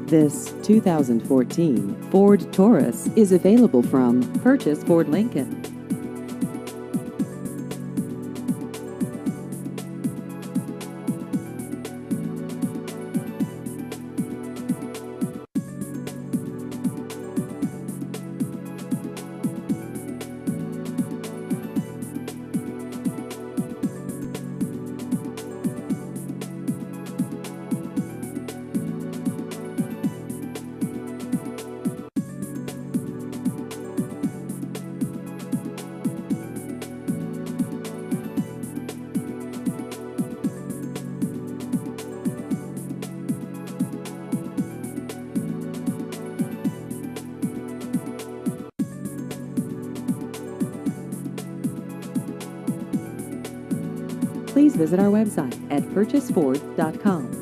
This 2014 Ford Taurus is available from Purchase Ford Lincoln. Please visit our website at purchaseford.com.